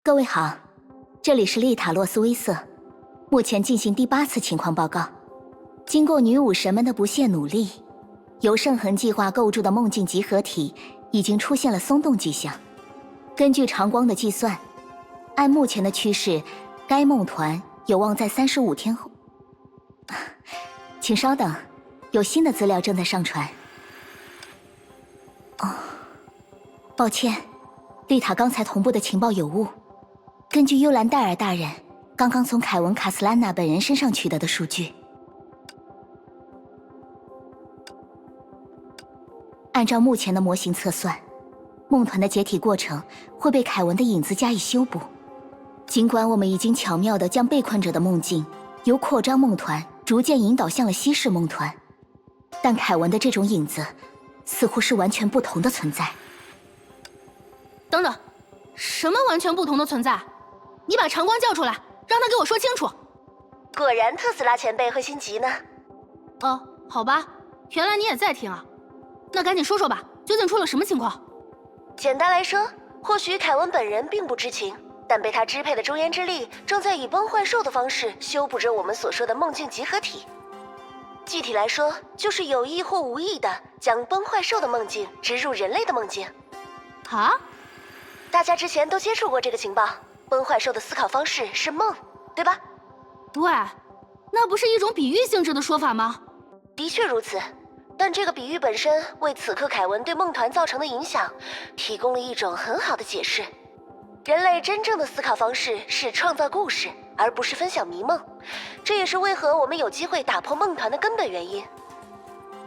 各位好，这里是丽塔洛斯威瑟，目前进行第8次情况报告。经过女武神们的不懈努力，由圣痕计划构筑的梦境集合体已经出现了松动迹象。根据长光的计算，按目前的趋势，该梦团有望在35天后。请稍等，有新的资料正在上传。抱歉，丽塔刚才同步的情报有误。根据幽兰戴尔大人刚刚从凯文·卡斯兰纳本人身上取得的数据，按照目前的模型测算，梦团的解体过程会被凯文的影子加以修补。尽管我们已经巧妙地将被困者的梦境由扩张梦团逐渐引导向了稀释梦团，但凯文的这种影子似乎是完全不同的存在。等等，什么完全不同的存在？你把长光叫出来，让他给我说清楚。果然特斯拉前辈会心急呢。哦，好吧，原来你也在听啊。那赶紧说说吧，究竟出了什么情况？简单来说，或许凯文本人并不知情，但被他支配的中焉之力正在以崩坏兽的方式修补着我们所说的梦境集合体。具体来说，就是有意或无意的将崩坏兽的梦境植入人类的梦境。啊？大家之前都接触过这个情报，崩坏兽的思考方式是梦，对吧？喂，那不是一种比喻性质的说法吗？的确如此，但这个比喻本身为此刻凯文对梦团造成的影响提供了一种很好的解释。人类真正的思考方式是创造故事，而不是分享迷梦，这也是为何我们有机会打破梦团的根本原因。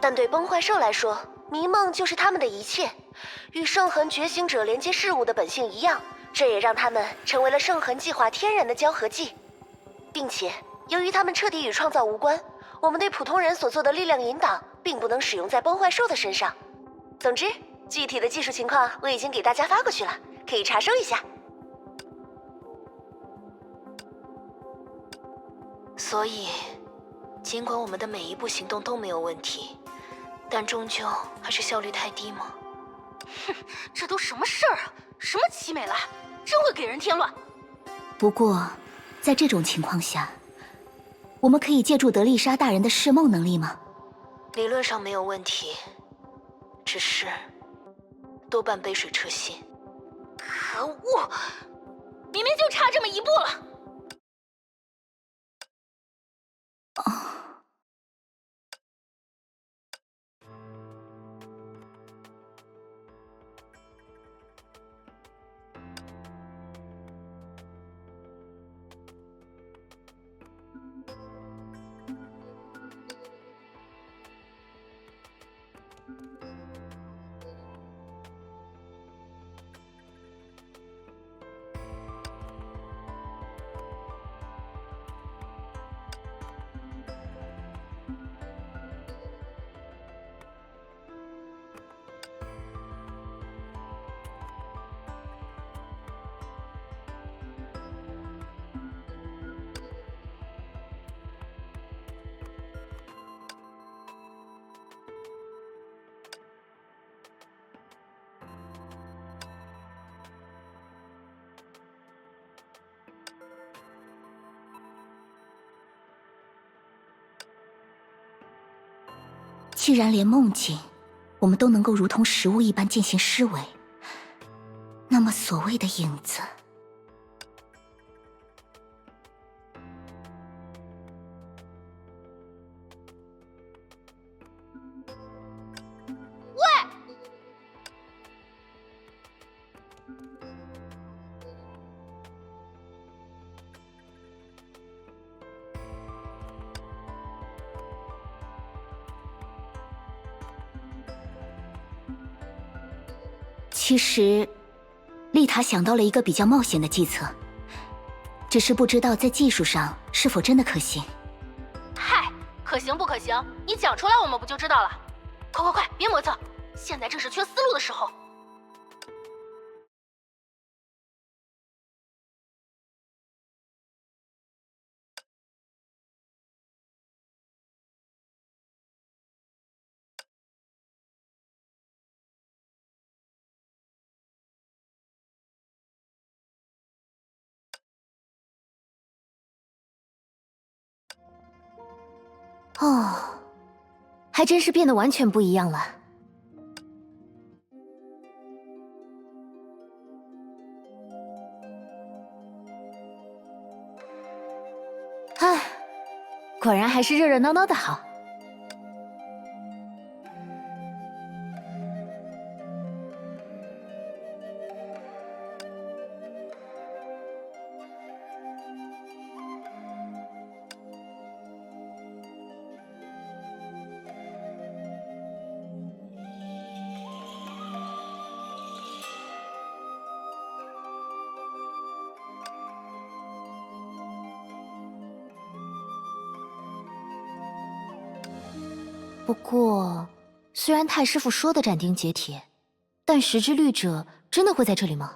但对崩坏兽来说，迷梦就是他们的一切，与圣痕觉醒者连接事物的本性一样，这也让他们成为了圣痕计划天然的交合剂。并且由于他们彻底与创造无关，我们对普通人所做的力量引导并不能使用在崩坏兽的身上。总之，具体的技术情况我已经给大家发过去了，可以查收一下。所以，尽管我们的每一步行动都没有问题，但终究还是效率太低吗？哼，这都什么事儿啊？什么奇美拉，真会给人添乱。不过，在这种情况下，我们可以借助德丽莎大人的释梦能力吗？理论上没有问题，只是多半杯水车薪。可恶，明明就差这么一步了。既然连梦境我们都能够如同食物一般进行施为，那么所谓的影子，其实，丽塔想到了一个比较冒险的计策，只是不知道在技术上是否真的可行。嗨，可行不可行，你讲出来我们不就知道了？快快快，别磨蹭，现在正是缺思路的时候。哦，还真是变得完全不一样了。唉，果然还是热热闹闹的好。不过，虽然太师傅说的斩钉截铁，但石之律者真的会在这里吗？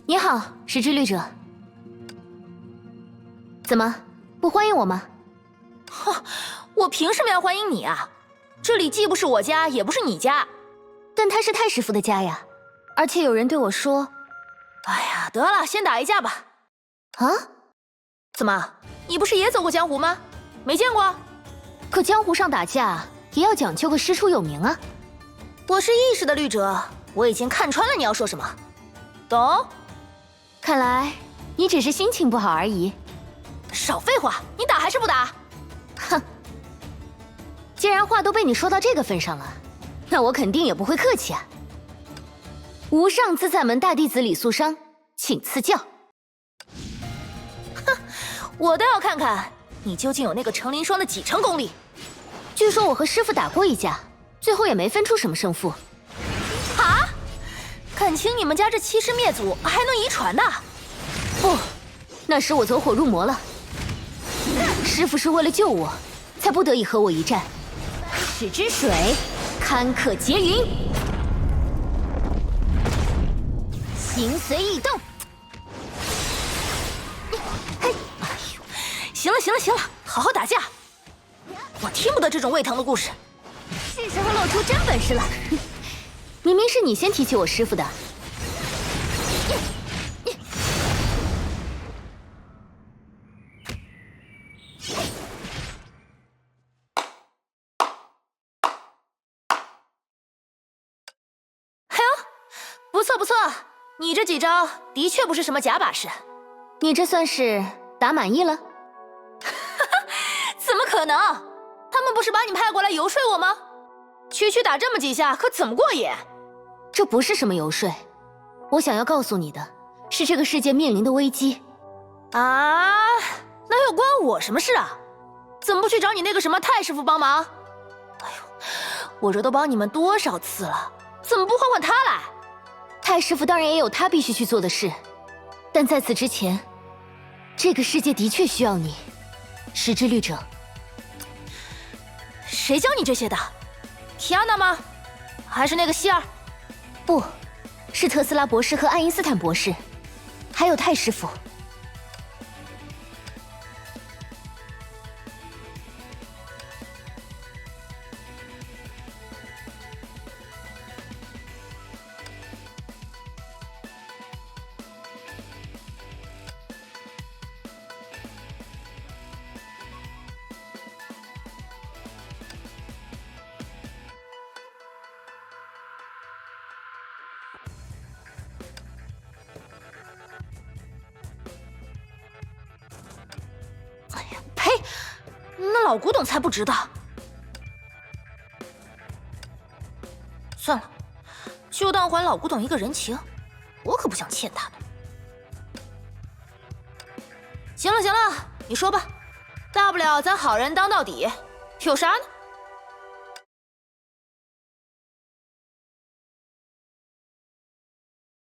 你好，石之律者。怎么，不欢迎我吗？哼，我凭什么要欢迎你啊？这里既不是我家，也不是你家。但他是太师傅的家呀，而且有人对我说……哎呀，得了，先打一架吧。啊？怎么，你不是也走过江湖吗？没见过？可江湖上打架也要讲究个师出有名啊。我是意识的律者，我已经看穿了你要说什么，懂？看来你只是心情不好而已。少废话，你打还是不打？哼，既然话都被你说到这个份上了，那我肯定也不会客气啊。无上自在门大弟子李素商，请赐教。哼，我倒要看看你究竟有那个程灵霜的几成功力。据说我和师傅打过一架，最后也没分出什么胜负。啊？感情你们家这欺师灭祖还能遗传的？不，那时我走火入魔了。师傅是为了救我，才不得已和我一战。使之水，坎坷劫云，形随意动。嘿，哎呦，行了行了行了，好好打架。我听不得这种胃疼的故事。是时候露出真本事了。明明是你先提起我师傅的。不错不错，你这几招的确不是什么假把式。你这算是打满意了？怎么可能？他们不是把你派过来游说我吗？区区打这么几下，可怎么过瘾？这不是什么游说，我想要告诉你的是这个世界面临的危机。啊？那又关我什么事啊？怎么不去找你那个什么太师傅帮忙？哎呦，我这都帮你们多少次了，怎么不换换他来？太师傅当然也有他必须去做的事，但在此之前，这个世界的确需要你，石之律者。谁教你这些的？提安娜吗？还是那个希儿？不，是特斯拉博士和爱因斯坦博士，还有太师傅。呸！那老古董才不值得。算了，就当还老古董一个人情，我可不想欠他的。行了行了，你说吧，大不了咱好人当到底，有啥呢？